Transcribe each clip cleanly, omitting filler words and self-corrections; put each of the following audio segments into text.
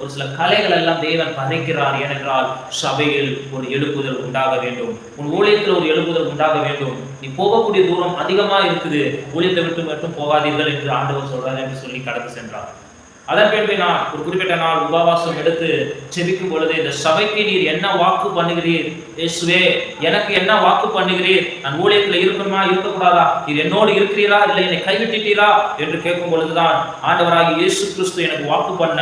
ஒரு சில கலைகள் எல்லாம் தேவன் பதைக்கிறார். ஏனென்றால் சபையில் ஒரு எழுப்புதல் உண்டாக வேண்டும், உன் ஊழியத்தில் ஒரு எழுப்புதல் உண்டாக வேண்டும். நீ போகக்கூடிய தூரம் அதிகமா இருக்குது, ஊழியத்தை விட்டு மட்டும் போகாதீர்கள் என்று ஆண்டவர் சொல்றார் என்று சொல்லி கடந்து சென்றார். அதன் பின்பு நான் ஒரு குறிப்பிட்ட நாள் உபவாசம் எடுத்து செபிக்கும் பொழுது, இந்த சபைக்கு நீர் என்ன வாக்கு பண்ணுகிறீர் இயேசுவே, எனக்கு என்ன வாக்கு பண்ணுகிறீர், நான் ஊழியத்தில் இருக்கணுமா இருக்கக்கூடாதா, நீர் என்னோடு இருக்கிறீரா இல்லை என்னை கைவிட்டுட்டீரா என்று கேட்கும் பொழுதுதான் ஆண்டவராகி இயேசு கிறிஸ்து எனக்கு வாக்கு பண்ண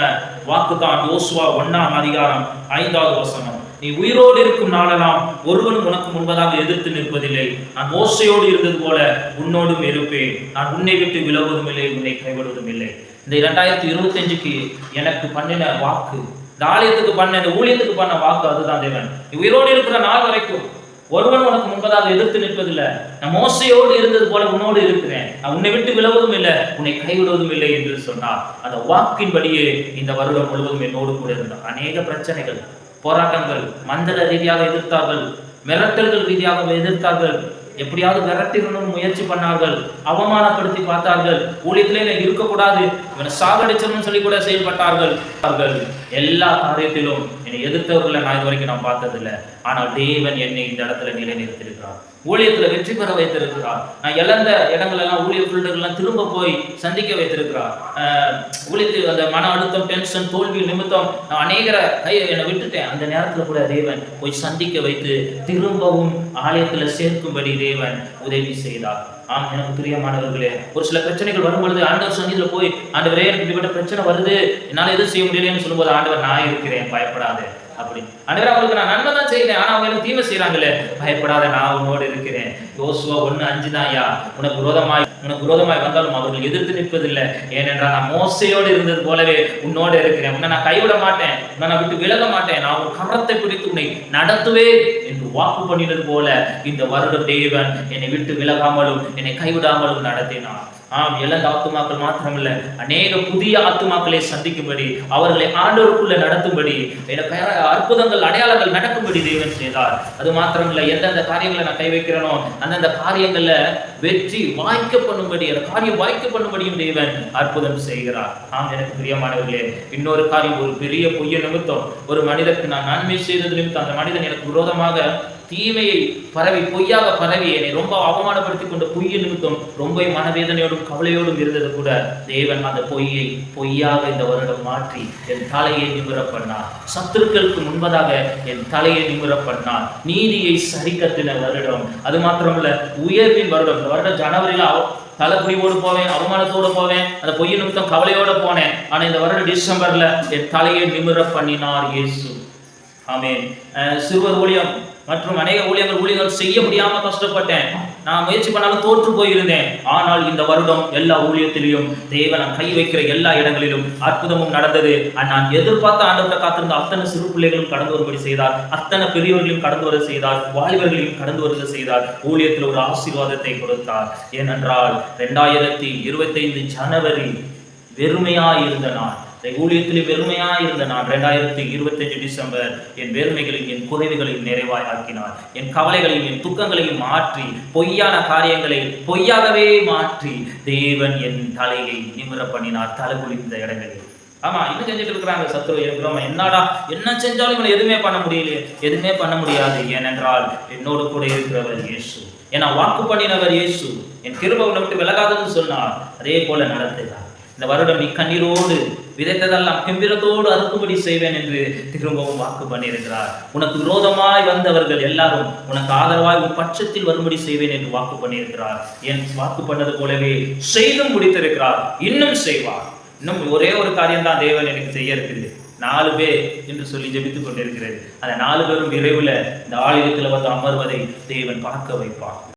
வாக்கு தான் யோசுவா 1:5 நீ உயிரோடு இருக்கும் நாளெல்லாம் ஒருவனும் உனக்கு முன்பதாக எதிர்த்து நிற்பதில்லை, நான் மோசையோடு இருந்தது போல உன்னோடும் இருப்பேன், நான் உன்னை விட்டு விலகுவதும் இல்லை, உன்னை கைவிடுவதும் இல்லை. இந்த 2025க்கு எனக்கு பண்ணின வாக்கு, இந்த ஆலயத்துக்கு பண்ண, இந்த ஊழியத்துக்கு பண்ண வாக்கு அதுதான். தேவன் நீ உயிரோடு இருக்கிற நாள் வரைக்கும் ஒருவன் உனக்கு முன்பதாக எதிர்த்து நிற்பதில்லை, நான் மோசையோடு இருந்தது போல உன்னோடு இருக்கிறேன், நான் உன்னை விட்டு விலகுவதும் இல்லை, உன்னை கைவிடுவதும் இல்லை என்று சொன்னார். அந்த வாக்கின்படியே இந்த வருடம் முழுவதும் என்னோடு கூட இருந்தார். அநேக பிரச்சனைகள், போராட்டங்கள், மந்திர ரீதியாக எதிர்த்தார்கள், மிரட்டல்கள் ரீதியாக எதிர்த்தார்கள், எப்படியாவது விரட்டிடணும்னு முயற்சி பண்ணார்கள், அவமானப்படுத்தி பார்த்தார்கள், ஊழியத்திலே இருக்கக்கூடாது, இவனை சாகடிச்சணும்னு சொல்லி கூட செயல்பட்டார்கள். எல்லா காரியத்திலும் என்னை எதிர்த்தவர்களை நான் இது வரைக்கும் நான் பார்த்ததில்லை. ஆனால் தேவன் என்னை இந்த இடத்துல நிலைநிறுத்திருக்கிறார், ஊழியத்துல வெற்றி பெற வைத்திருக்கிறார். நான் இழந்த இடங்கள் எல்லாம், ஊழிய ஃபீல்டுகள்லாம் திரும்ப போய் சந்திக்க வைத்திருக்கிறார். ஊழியத்தில் அந்த மன அழுத்தம், டென்ஷன், தோல்வி நிமித்தம் நான் அநேகரை என்னை விட்டுட்டேன். அந்த நேரத்தில் கூட தேவன் போய் சந்திக்க வைத்து திரும்பவும் ஆலயத்துல சேர்க்கும்படி தேவன் உதவி செய்தார். ஆம், எனக்கு பிரியமானவர்களே, ஒரு சில பிரச்சனைகள் வரும் பொழுது ஆண்டவர் சன்னிதியில போய், ஆண்டவரே எனக்கு இப்படிப்பட்ட பிரச்சனை வருது, என்னால எதுவும் செய்ய முடியலன்னு சொல்லும்போது, ஆண்டவர் நான் இருக்கிறேன், பயப்படாது அப்படி. ஆண்டவர் அவங்களுக்கு நான் நன்மை தான் செய்யறேன், ஆனா அவங்க எனக்கு தீமை செய்யறாங்களே, பயப்படாத நான் உன்னோடு இருக்கிறேன். யோசுவா 1:5 தான்யா, உனக்கு விரோதமாய் வந்தாலும் அவர்கள் எதிர்த்து நிற்பதில்லை, ஏனென்றால் நான் மோசையோடு இருந்தது போலவே உன்னோடு இருக்கிறேன், உன்னை நான் கைவிட மாட்டேன், உன்னை நான் விட்டு விலக மாட்டேன், நான் ஒரு கரத்தை பிடித்து உன்னை நடத்துவேன் என்று வாக்கு பண்ணினது போல இந்த வருடம் தேவன் என்னை விட்டு விலகாமலும் என்னை கைவிடாமலும் நடத்தினார். ஆம், இழந்த ஆத்துமாக்கள் மாத்திரமல்ல, அநேக புதிய ஆத்துமாக்களை சந்திக்கும்படி, அவர்களை ஆண்டவருக்குள்ள நடத்தும்படி, அற்புதங்கள், அடையாளங்கள் நடக்கும்படி தேவன் செய்தார். அது மாத்திரமல்ல, எந்தெந்த காரியங்களை நான் கை வைக்கிறேனோ அந்தந்த காரியங்கள்ல வெற்றி வாய்க்க பண்ணும்படி, அந்த காரியம் வாய்க்க பண்ணும்படியும் தேவன் அற்புதம் செய்கிறார். ஆம், எனக்கு பிரியமானவர்களே, இன்னொரு காரியம், ஒரு பெரிய பொய்ய நிமித்தம் ஒரு மனிதனுக்கு நான் நன்மை செய்தது நிமித்தம் அந்த மனிதன் எனக்கு விரோதமாக தீமையை பரவி, பொய்யாக பரவி என்னை ரொம்ப அவமானப்படுத்தி கொண்ட பொய்ய நிமித்தம் ரொம்ப மனவேதனையோடும் கவலையோடும் இருந்தது கூட தேவன் அந்த பொய்யை பொய்யாக இந்த வருடம் மாற்றி என் தலையை நிமிர பண்ணார். சத்துருக்களுக்கு முன்பதாக என் தலையை நிமிர பண்ணார். நீதியை சரி கட்டின வருடம். அது மாத்திரமல்ல, உயர்வின் வருடம். இந்த வருடம் ஜனவரியில தலைக்குறிவோடு போவேன், அவமானத்தோடு போவேன், அந்த பொய்ய நிமித்தம் கவலையோடு போனேன். ஆனா இந்த வருடம் டிசம்பர்ல என் தலையை நிமிர பண்ணினார் இயேசு. ஆமென். சிறுவர் ஊழியம் மற்றும் அநேக ஊழியர்கள் செய்ய முடியாம கஷ்டப்பட்டேன், நான் முயற்சி பண்ணாலும் தோற்று போயிருந்தேன். ஆனால் இந்த வருடம் எல்லா ஊழியத்திலையும் தேவன் கை வைக்கிற எல்லா இடங்களிலும் அற்புதமும் நடந்தது. நான் எதிர்பார்த்த ஆண்டவரை காத்திருந்த அத்தனை சிறு பிள்ளைகளும் கடந்து வரும்படி செய்தார், அத்தனை பெரியவர்களையும் கடந்து வர செய்தார், வாலிபர்களையும் கடந்து வருக செய்தார். ஊழியத்தில் ஒரு ஆசீர்வாதத்தை கொடுத்தார். ஏனென்றால் 2025 ஜனவரி வெறுமையாயிருந்த நாள், ஊழியத்திலே வெறுமையாயிருந்த நான் 2025 டிசம்பர் என் வெறுமைகளையும் என் குறைவுகளையும் நிறைவாய் ஆக்கினார். என் கவலைகளையும் என் துக்கங்களையும் மாற்றி, பொய்யான காரியங்களை பொய்யாகவே மாற்றி தேவன் என் தலையை நிமிர பண்ணினார். தலை குளிர்ந்த இடங்களில். ஆமா, இன்னும் செஞ்சுட்டு இருக்கிறாங்க சத்ரு. என்னடா என்ன செஞ்சாலும் இவனை எதுவுமே பண்ண முடியலையே, எதுவுமே பண்ண முடியாது. ஏனென்றால் என்னோடு கூட இருக்கிறவர் இயேசு, ஏன்னா வாக்கு பண்ணினவர் இயேசு. என் கிருபை உன்னை விட்டு விலகாதுன்னு சொன்னார், அதே போல நடத்துகிறார். இந்த வருடம் நீ கண்ணீரோடு விதைத்ததெல்லாம் கெம்பிரத்தோடு அறுக்கும்படி செய்வேன் என்று திரும்பவும் வாக்கு பண்ணியிருக்கிறார். உனக்கு விரோதமாய் வந்தவர்கள் எல்லாரும் உனக்கு ஆதரவாய் உன் பட்சத்தில் வரும்படி செய்வேன் என்று வாக்கு பண்ணியிருக்கிறார். என் வாக்கு பண்ணது போலவே செய்தும் முடித்திருக்கிறார், இன்னும் செய்வார். இன்னும் ஒரே ஒரு காரியம் தான் தேவன் எனக்கு செய்ய இருக்குது. 4 பேர் என்று சொல்லி ஜெபித்துக் கொண்டிருக்கிறது. அந்த 4 பேரும் விரைவில் இந்த ஆலயத்தில் வந்து அமர்வதை தேவன் பார்க்க வைப்பார்.